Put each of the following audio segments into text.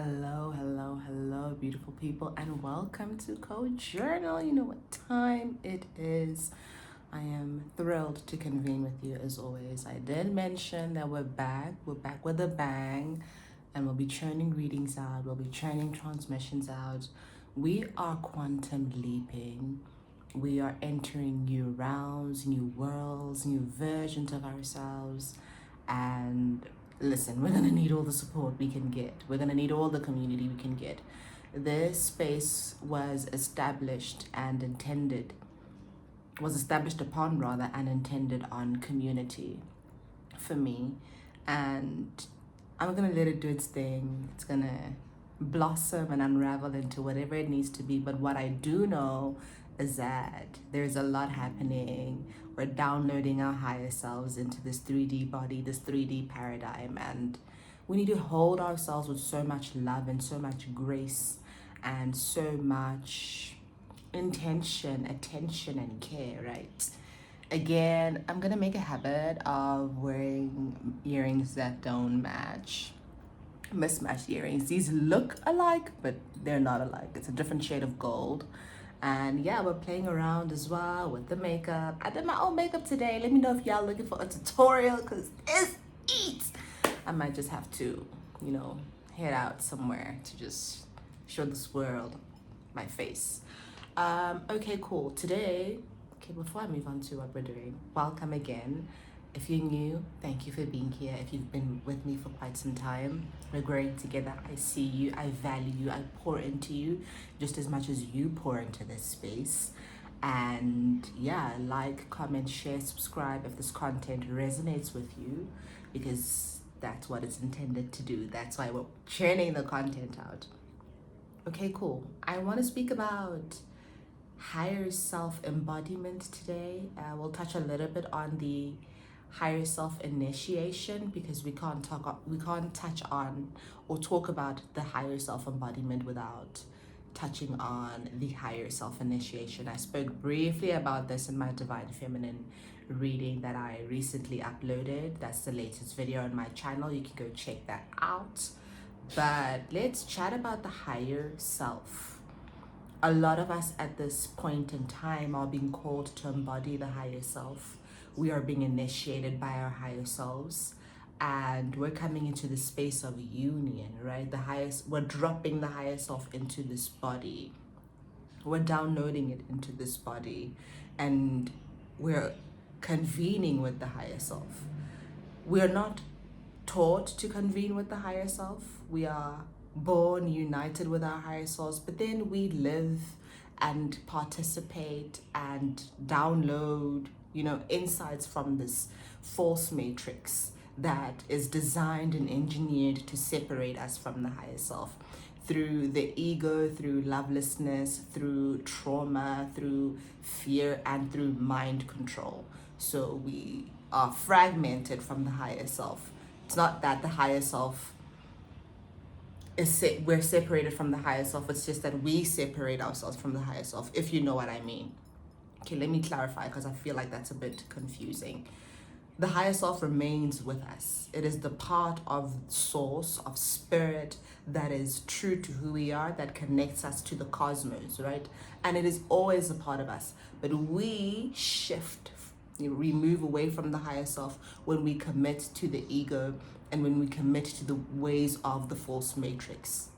Hello, beautiful people, and welcome to Code Journal. You know what time it is. I am thrilled to convene with you as always. I did mention that we're back. We're back with a bang, and we'll be churning readings out, we'll be churning transmissions out. We are quantum leaping. We are entering new realms, new worlds, new versions of ourselves, and listen, we're gonna need all the support we can get. We're gonna need all the community we can get. This space was established and intended, was established upon rather, and intended on community for me. And I'm gonna let it do its thing. It's gonna blossom and unravel into whatever it needs to be. But what I do know is that there's a lot happening. We're downloading our higher selves into this 3D body, this 3D paradigm, and we need to hold ourselves with so much love and so much grace and so much intention, attention, and care, right? Again, I'm gonna make a habit of wearing earrings that don't match. Mismatched earrings. These look alike, but they're not alike. It's a different shade of gold. And yeah, we're playing around as well with the makeup. I did my own makeup today. Let me know if y'all looking for a tutorial, because it's eats. I might just have to, head out somewhere to just show this world my face. Okay, cool. Today, before I move on to what we're doing, welcome again. If you're new, thank you for being here. If you've been with me for quite some time, we're growing together. I see you, I value you, I pour into you just as much as you pour into this space. And yeah, like, comment, share, subscribe if this content resonates with you, because that's what it's intended to do. That's why we're churning the content out. Okay, cool. I want to speak about higher self embodiment today. We'll touch a little bit on the higher self initiation, because we can't touch on or talk about the higher self embodiment without touching on the higher self initiation. I spoke briefly about this in my Divine Feminine reading that I recently uploaded. That's the latest video on my channel. You can go check that out. But let's chat about the higher self. A lot of us at this point in time are being called to embody the higher self. We are being initiated by our higher selves, and we're coming into the space of union, right? We're dropping the higher self into this body. We're downloading it into this body, and we're convening with the higher self. We're not taught to convene with the higher self. We are born united with our higher selves, but then we live and participate and download, insights from this false matrix that is designed and engineered to separate us from the higher self through the ego, through lovelessness, through trauma, through fear, and through mind control. So we are fragmented from the higher self. It's not that the higher self we're separated from the higher self. It's just that we separate ourselves from the higher self, if you know what I mean. Okay, let me clarify, because I feel like that's a bit confusing. The higher self remains with us. It is the part of source, of spirit, that is true to who we are, that connects us to the cosmos, right? And it is always a part of us. But we shift, we move away from the higher self when we commit to the ego and when we commit to the ways of the false matrix.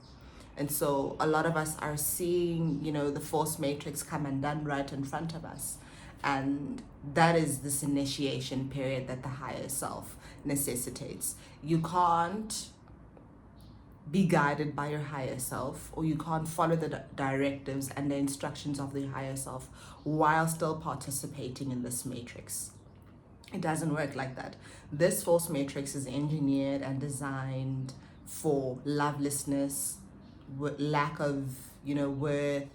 And so a lot of us are seeing, the false matrix come undone right in front of us. And that is this initiation period that the higher self necessitates. You can't be guided by your higher self, or you can't follow the directives and the instructions of the higher self while still participating in this matrix. It doesn't work like that. This false matrix is engineered and designed for lovelessness, lack of, worth,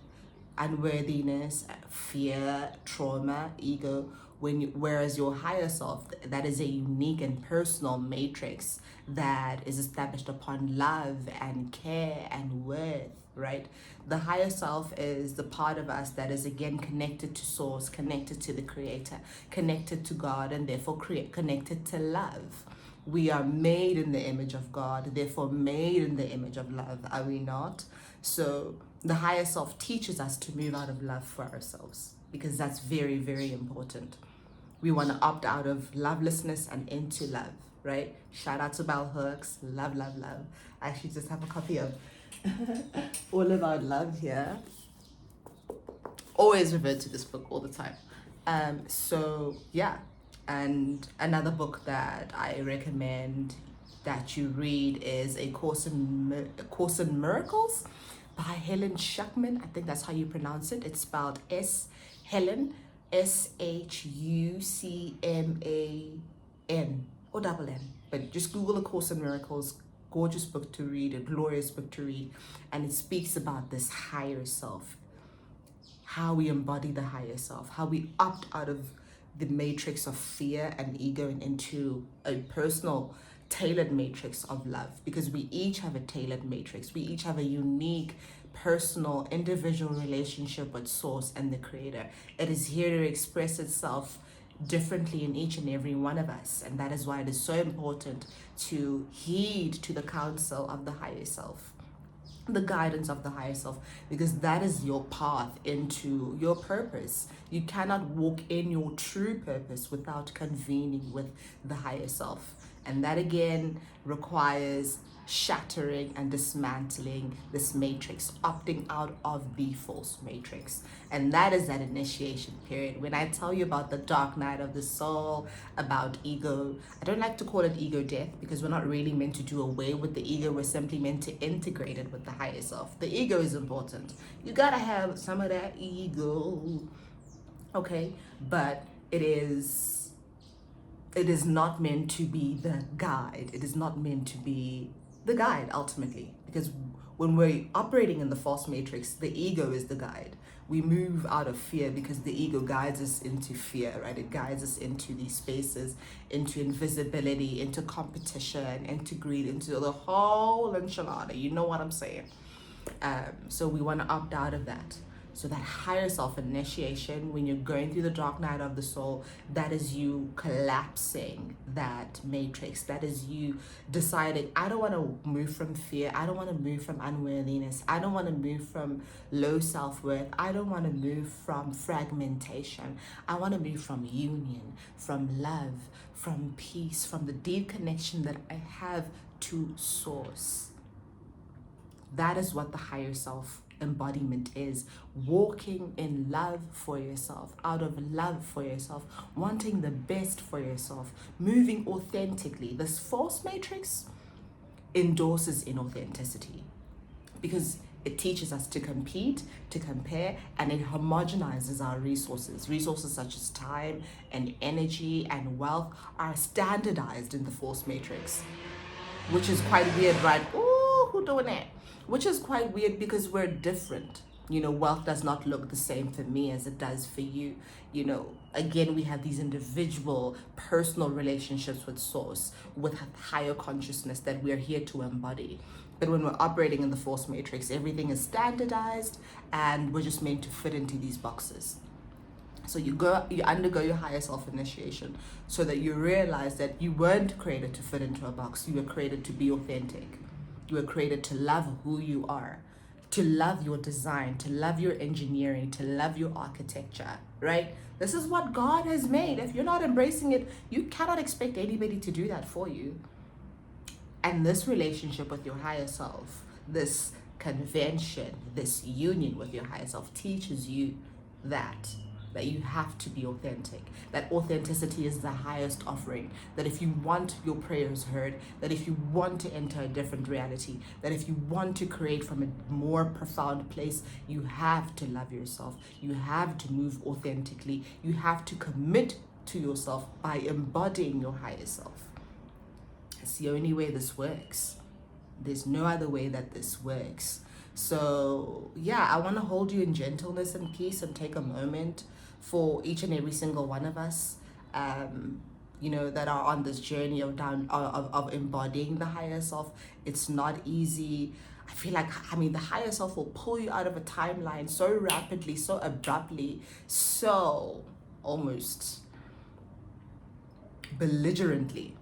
unworthiness, fear, trauma, ego. Whereas your higher self, that is a unique and personal matrix that is established upon love and care and worth, right? The higher self is the part of us that is again connected to source, connected to the creator, connected to God, and therefore connected to love. We are made in the image of God, therefore made in the image of love, are we not? So the higher self teaches us to move out of love for ourselves, because that's very, very important. We want to opt out of lovelessness and into love, right? Shout out to Bell Hooks. Love, love, love. I actually just have a copy of All About Love here. Always revert to this book all the time. So yeah, and another book that I recommend that you read is A Course in Miracles by Helen Schucman. I think that's how you pronounce it. It's spelled Helen Shucman or double N. But just Google A Course in Miracles. Gorgeous book to read, a glorious book to read, and it speaks about this higher self, how we embody the higher self, how we opt out of the matrix of fear and ego and into a personal tailored matrix of love, because we each have a tailored matrix. We each have a unique, personal, individual relationship with Source and the Creator. It is here to express itself differently in each and every one of us, and that is why it is so important to heed to the counsel of the higher self, the guidance of the higher self, because that is your path into your purpose. You cannot walk in your true purpose without convening with the higher self, and that again requires shattering and dismantling this matrix, opting out of the false matrix. And that is that initiation period. When I tell you about the dark night of the soul, about ego, I don't like to call it ego death, because we're not really meant to do away with the ego. We're simply meant to integrate it with the higher self. The ego is important. You gotta have some of that ego, okay? But it is not meant to be the guide. It is not meant to be the guide ultimately, because when we're operating in the false matrix, the ego is the guide. We move out of fear because the ego guides us into fear, right? It guides us into these spaces, into invisibility, into competition, into greed, into the whole enchilada. You know what I'm saying? So we want to opt out of that. So that higher self initiation, when you're going through the dark night of the soul, that is you collapsing that matrix. That is you deciding, I don't want to move from fear. I don't want to move from unworthiness. I don't want to move from low self-worth. I don't want to move from fragmentation. I want to move from union, from love, from peace, from the deep connection that I have to Source. That is what the higher self embodiment is. Walking in love for yourself, out of love for yourself, wanting the best for yourself, moving authentically. This false matrix endorses inauthenticity, because it teaches us to compete, to compare, and it homogenizes our resources. Resources such as time and energy and wealth are standardized in the false matrix, which is quite weird, right? Ooh, who doing that? Which is quite weird, because we're different. You know, wealth does not look the same for me as it does for you. You know, again, we have these individual, personal relationships with Source, with higher consciousness that we're here to embody. But when we're operating in the false matrix, everything is standardized and we're just meant to fit into these boxes. So you undergo your higher self initiation so that you realize that you weren't created to fit into a box. You were created to be authentic. You were created to love who you are, to love your design, to love your engineering, to love your architecture, right? This is what God has made. If you're not embracing it, you cannot expect anybody to do that for you. And this relationship with your higher self, this convention, this union with your higher self teaches you that you have to be authentic, that authenticity is the highest offering, that if you want your prayers heard, that if you want to enter a different reality, that if you want to create from a more profound place, you have to love yourself, you have to move authentically, you have to commit to yourself by embodying your higher self. It's the only way this works. There's no other way that this works. So yeah, I want to hold you in gentleness and peace and take a moment for each and every single one of us, you know, that are on this journey of embodying the higher self. It's not easy. I feel like, the higher self will pull you out of a timeline so rapidly, so abruptly, so almost belligerently.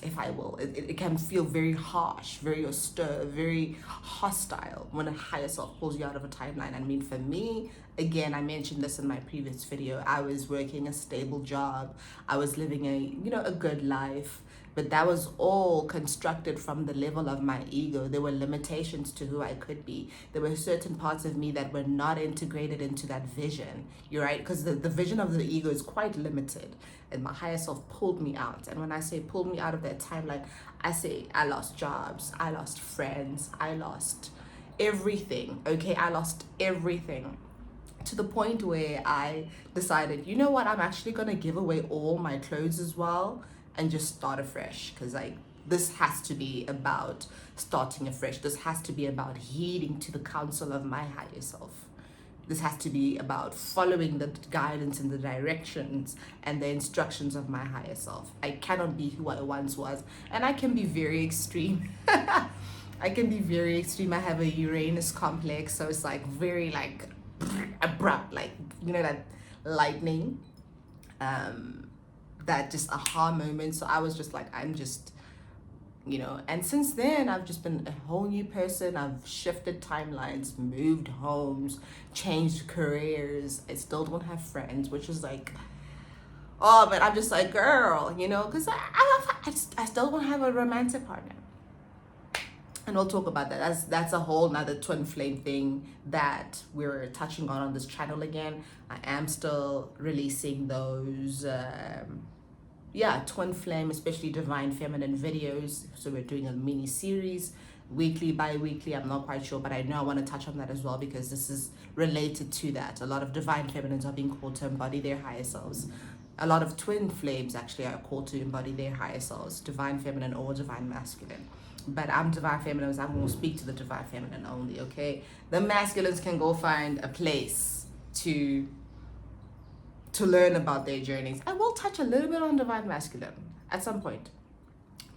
if I will. It can feel very harsh, very austere, very hostile when a higher self pulls you out of a timeline. I mean, for me, again, I mentioned this in my previous video, I was working a stable job. I was living a good life. But that was all constructed from the level of my ego. There were limitations to who I could be. There were certain parts of me that were not integrated into that vision. You're right, because the vision of the ego is quite limited. And my higher self pulled me out. And when I say pulled me out of that timeline, I say I lost jobs, I lost friends, I lost everything. Okay, I lost everything. To the point where I decided, you know what, I'm actually going to give away all my clothes as well and just start afresh, because this has to be about starting afresh. This has to be about heeding to the counsel of my higher self. This has to be about following the guidance and the directions and the instructions of my higher self. I cannot be who I once was, and I can be very extreme. I can be very extreme. I have a Uranus complex, so it's like very like abrupt, like that lightning, that just aha moment. So I was just like, I'm just, and since then I've just been a whole new person. I've shifted timelines, moved homes, changed careers. I still don't have friends, which is like, oh, but I'm just like, girl, because I still don't have a romantic partner. And we'll talk about that. That's a whole nother twin flame thing that we're touching on this channel again. I am still releasing those twin flame, especially divine feminine videos. So we're doing a mini series, weekly, bi-weekly, I'm not quite sure, but I know I want to touch on that as well, because this is related to that. A lot of divine feminines are being called to embody their higher selves. A lot of twin flames actually are called to embody their higher selves, divine feminine or divine masculine. But I'm divine feminine, so I'm going to speak to the divine feminine only, okay? The masculines can go find a place to learn about their journeys. I will touch a little bit on divine masculine at some point,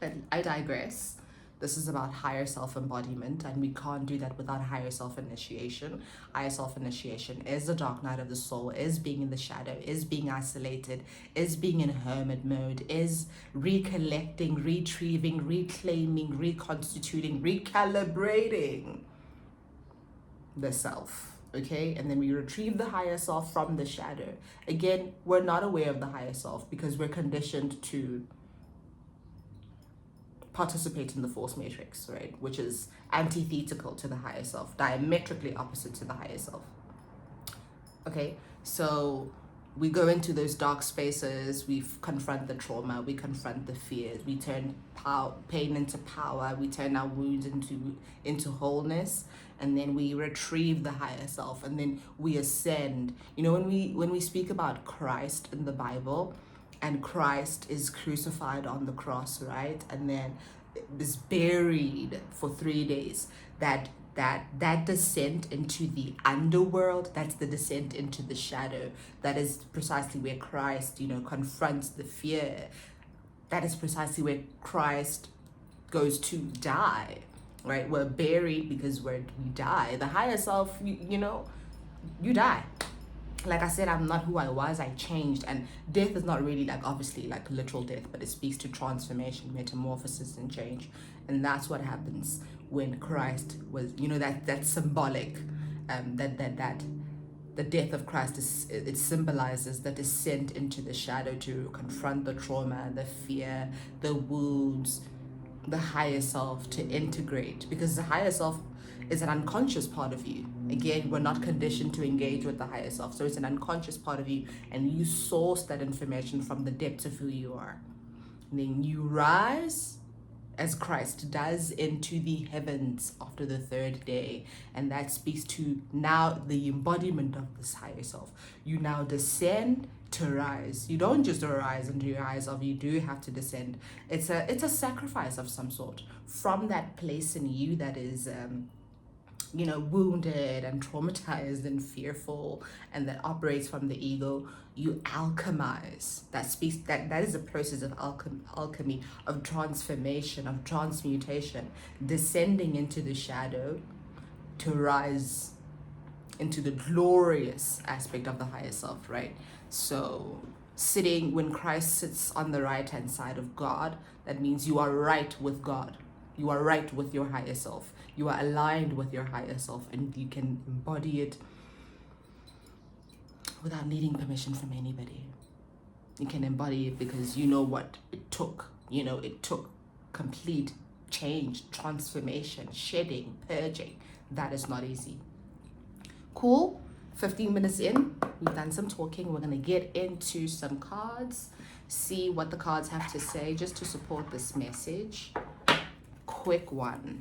but I digress. This is about higher self-embodiment, and we can't do that without higher self-initiation. Higher self-initiation is the dark night of the soul, is being in the shadow, is being isolated, is being in hermit mode, is recollecting, retrieving, reclaiming, reconstituting, recalibrating the self. Okay, and then we retrieve the higher self from the shadow. Again, we're not aware of the higher self because we're conditioned to participate in the force matrix, right? Which is antithetical to the higher self, diametrically opposite to the higher self. Okay, so we go into those dark spaces, we confront the trauma, we confront the fears, we turn pain into power, we turn our wounds into wholeness, and then we retrieve the higher self, and then we ascend. When we speak about Christ in the Bible, and Christ is crucified on the cross, right? And then is buried for 3 days. That descent into the underworld, that's the descent into the shadow. That is precisely where Christ, confronts the fear. That is precisely where Christ goes to die, right? We're buried because we die. The higher self, you die. Like I said, I'm not who I was. I changed, and death is not really obviously literal death, but it speaks to transformation, metamorphosis, and change. And that's what happens when Christ was, that's symbolic. That the death of Christ it symbolizes the descent into the shadow to confront the trauma, the fear, the wounds, the higher self, to integrate, because the higher self is an unconscious part of you. Again, we're not conditioned to engage with the higher self, so it's an unconscious part of you, and you source that information from the depths of who you are. And then you rise, as Christ does, into the heavens after the third day, and that speaks to now the embodiment of this higher self. You now descend to rise. You don't just arise into your higher self, you do have to descend. It's a sacrifice of some sort from that place in you that is wounded and traumatized and fearful, and that operates from the ego. You alchemize. That is a process of alchemy, of transformation, of transmutation, descending into the shadow to rise into the glorious aspect of the higher self, right? So Sitting, when Christ sits on the right hand side of God, that means you are right with God. You are right with your higher self. You are aligned with your higher self, and you can embody it without needing permission from anybody. You can embody it because you know what it took. You know, it took complete change, transformation, shedding, purging. That is not easy. Cool. 15 minutes in, we've done some talking. We're going to get into some cards, see what the cards have to say just to support this message. Quick one.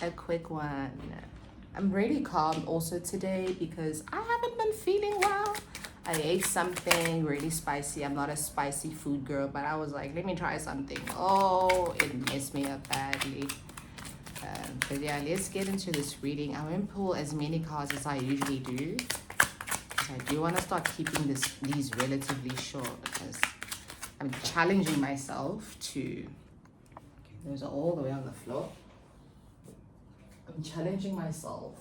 A quick one. I'm really calm also today because I haven't been feeling well. I ate something really spicy. I'm not a spicy food girl, but I was like, let me try something. Oh, it messed me up badly. But yeah, let's get into this reading. I won't pull as many cards as I usually do, because I do want to start keeping these relatively short, because I'm challenging myself to, okay, those are all the way on the floor. I'm challenging myself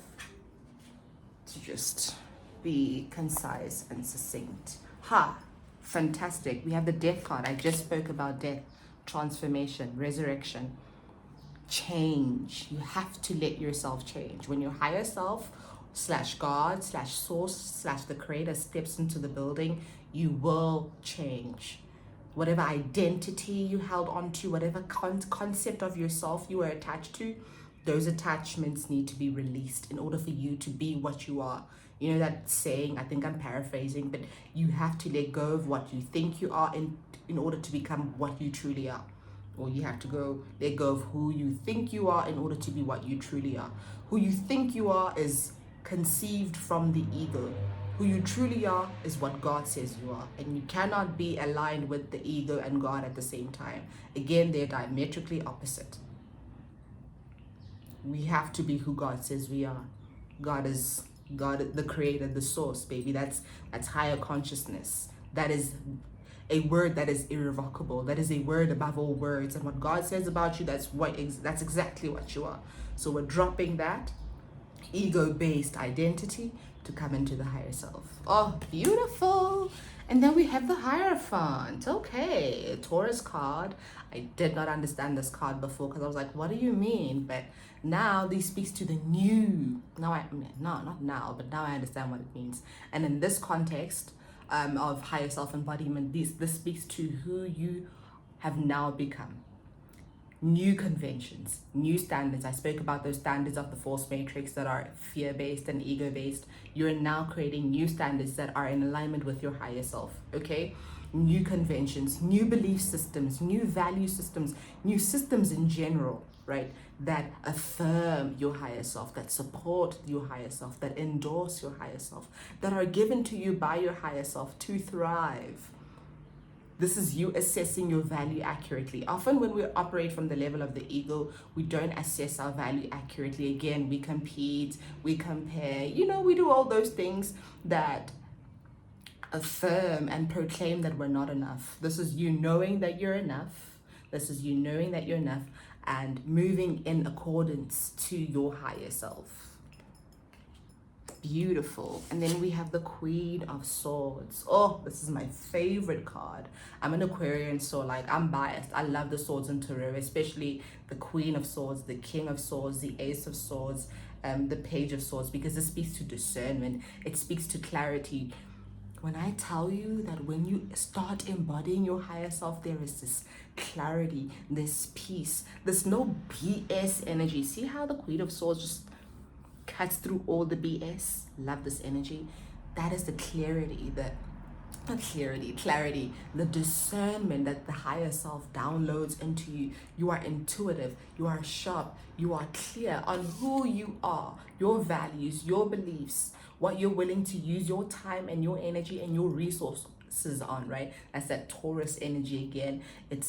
to just be concise and succinct. Fantastic. We have the death card. I just spoke about death, transformation, resurrection, change. You have to let yourself change. When your higher self / God / source / the creator steps into the building, you will change. Whatever identity you held on to, whatever concept of yourself you were attached to, those attachments need to be released in order for you to be what you are. You know that saying, I think I'm paraphrasing, but you have to let go of what you think you are in order to become what you truly are. Or you have to let go of who you think you are in order to be what you truly are. Who you think you are is conceived from the ego. Who you truly are is what God says you are. And you cannot be aligned with the ego and God at the same time. Again, they're diametrically opposite. We have to be who God says we are. God is God, the creator, the source, baby. That's higher consciousness. That is a word that is irrevocable. That is a word above all words. And what God says about you, that's exactly what you are. So we're dropping that ego-based identity to come into the higher self. Oh, beautiful. And then we have the Hierophant. Okay, a Taurus card. I did not understand this card before because I was like, what do you mean? But now this speaks to the new. Not now, but now I understand what it means. And in this context of higher self-embodiment, this speaks to who you have now become. New conventions, new standards. I spoke about those standards of the force matrix that are fear-based and ego-based. You're now creating new standards that are in alignment with your higher self, okay? New conventions, new belief systems, new value systems, new systems in general, right? That affirm your higher self, that support your higher self, that endorse your higher self, that are given to you by your higher self to thrive. This is you assessing your value accurately. Often when we operate from the level of the ego, we don't assess our value accurately. Again, we compete, we compare, we do all those things that affirm and proclaim that we're not enough. This is you knowing that you're enough. This is you knowing that you're enough and moving in accordance to your higher self. Beautiful. And then we have the Queen of Swords. Oh, this is my favorite card. I'm an Aquarian, so I'm biased. I love the swords in tarot, especially the Queen of Swords, the King of Swords, the Ace of Swords, the Page of Swords, because it speaks to discernment. It speaks to clarity. When I tell you that when you start embodying your higher self, there is this clarity, this peace, there's no BS energy. See how the Queen of Swords just cuts through all the BS. Love this energy. That is the clarity, the discernment that the higher self downloads into you. You are intuitive, you are sharp, you are clear on who you are, your values, your beliefs, what you're willing to use your time and your energy and your resources on, right? That's that Taurus energy again. It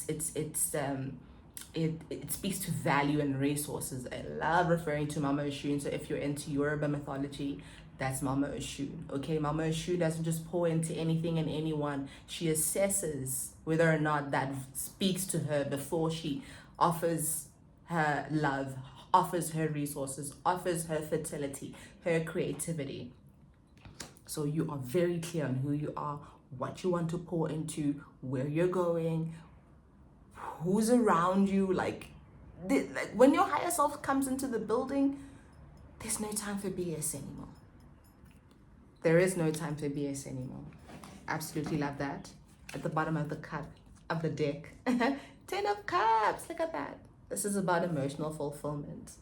speaks to value and resources. I love referring to Mama Oshun. So if you're into Yoruba mythology, that's Mama Oshun. Okay, Mama Oshun doesn't just pour into anything and anyone. She assesses whether or not that speaks to her before she offers her love, offers her resources, offers her fertility, her creativity. So you are very clear on who you are, what you want to pour into, where you're going, who's around you. Like when your higher self comes into the building, there's no time for BS anymore. There is no time for BS anymore. Absolutely love that. At the bottom of the cup of the deck, 10 of Cups. Look at that. This is about emotional fulfillment.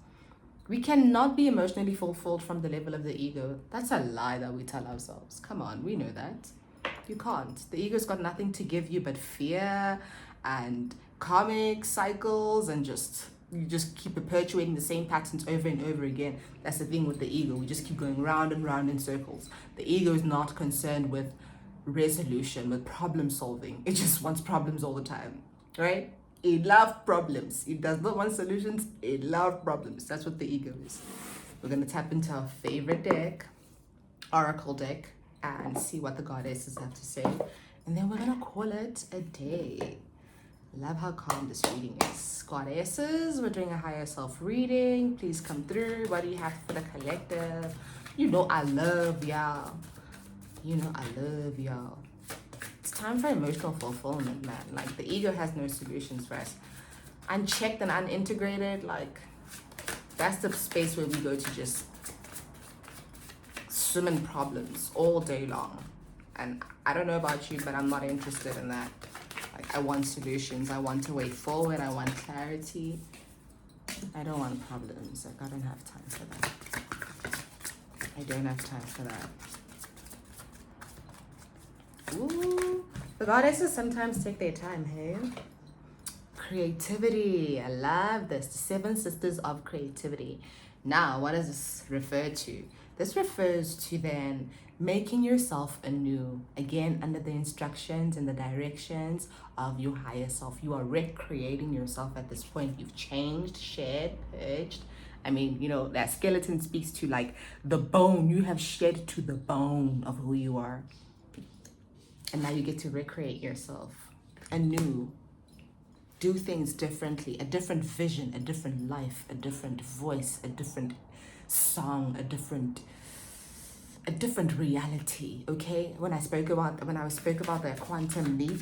We cannot be emotionally fulfilled from the level of the ego. That's a lie that we tell ourselves. Come on, we know that. You can't. The ego's got nothing to give you but fear and karmic cycles, and you just keep perpetuating the same patterns over and over again. That's the thing with the ego. We just keep going round and round in circles. The ego is not concerned with resolution, with problem solving. It just wants problems all the time, right? It loves problems. It does not want solutions. It loves problems. That's what the ego is. We're going to tap into our favorite deck, Oracle deck, and see what the goddesses have to say. And then we're going to call it a day. Love how calm this reading is. Goddesses, we're doing a higher self reading. Please come through. What do you have for the collective? You know I love y'all. You know I love y'all. It's time for emotional fulfillment, man. Like, the ego has no solutions for us. Unchecked and unintegrated, like, that's the space where we go to just swim in problems all day long. And I don't know about you, but I'm not interested in that. Like, I want solutions. I want a way forward. I want clarity. I don't want problems. Like, I don't have time for that. I don't have time for that. Ooh, the goddesses sometimes take their time, hey? Creativity. I love this. The 7 sisters of creativity. Now, what does this refer to? This refers to then making yourself anew, again, under the instructions and the directions of your higher self. You are recreating yourself at this point. You've changed, shed, purged. I mean, you know, that skeleton speaks to like the bone. You have shed to the bone of who you are. And now you get to recreate yourself anew. Do things differently, a different vision, a different life, a different voice, a different song, a different reality. Okay, when I spoke about the quantum leap,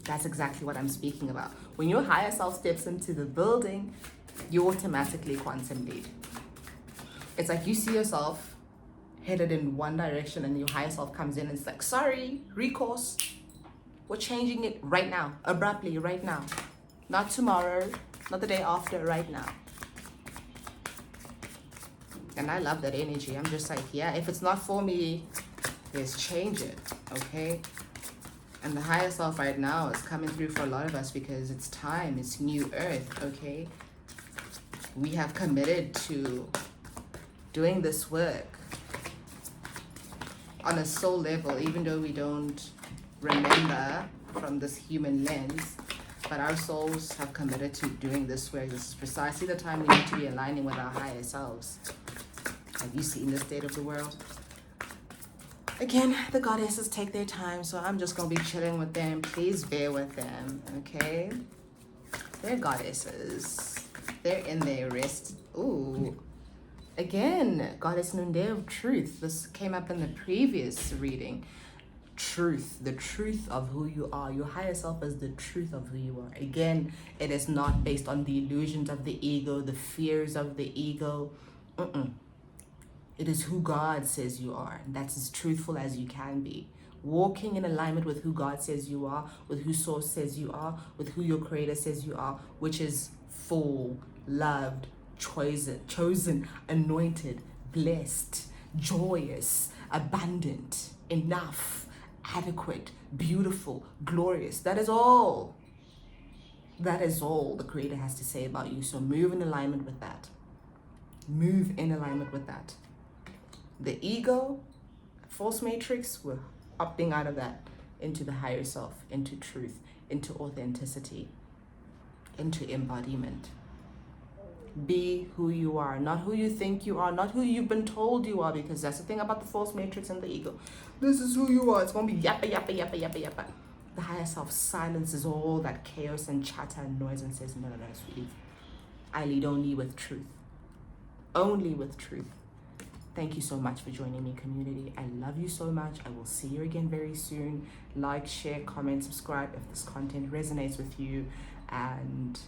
that's exactly what I'm speaking about. When your higher self steps into the building, you automatically quantum leap. It's like you see yourself headed in one direction and your higher self comes in and it's like, sorry, recourse, we're changing it right now, abruptly, right now, not tomorrow, not the day after, right now. And I love that energy. I'm just like, yeah, if it's not for me, let's change it, okay? And the higher self right now is coming through for a lot of us because it's time, it's new earth, okay? We have committed to doing this work on a soul level, even though we don't remember from this human lens, but our souls have committed to doing this work. This is precisely the time we need to be aligning with our higher selves. Have you seen the state of the world? Again, the goddesses take their time, so I'm just going to be chilling with them. Please bear with them, okay? They're goddesses. They're in their rest. Ooh. Again, Goddess Nunde of Truth. This came up in the previous reading. Truth, the truth of who you are. Your higher self is the truth of who you are. Again, it is not based on the illusions of the ego, the fears of the ego. It is who God says you are. That's as truthful as you can be. Walking in alignment with who God says you are, with who Source says you are, with who your Creator says you are, which is full, loved, chosen, anointed, blessed, joyous, abundant, enough, adequate, beautiful, glorious. That is all. That is all the Creator has to say about you. So move in alignment with that. Move in alignment with that. The ego, false matrix, we're opting out of that into the higher self, into truth, into authenticity, into embodiment. Be who you are, not who you think you are, not who you've been told you are, because that's the thing about the false matrix and the ego. This is who you are. It's going to be yappa, yappa, yappa, yappa, yappa. The higher self silences all that chaos and chatter and noise and says, no, sweetie. I lead only with truth. Only with truth. Thank you so much for joining me, community. I love you so much. I will see you again very soon. Like, share, comment, subscribe if this content resonates with you. And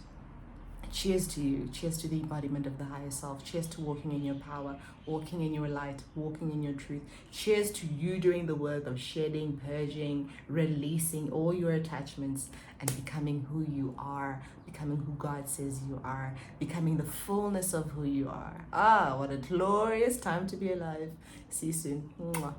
cheers to you. Cheers to the embodiment of the higher self. Cheers to walking in your power, walking in your light, walking in your truth. Cheers to you doing the work of shedding, purging, releasing all your attachments and becoming who you are, becoming who God says you are, becoming the fullness of who you are. Ah, what a glorious time to be alive. See you soon. Mwah.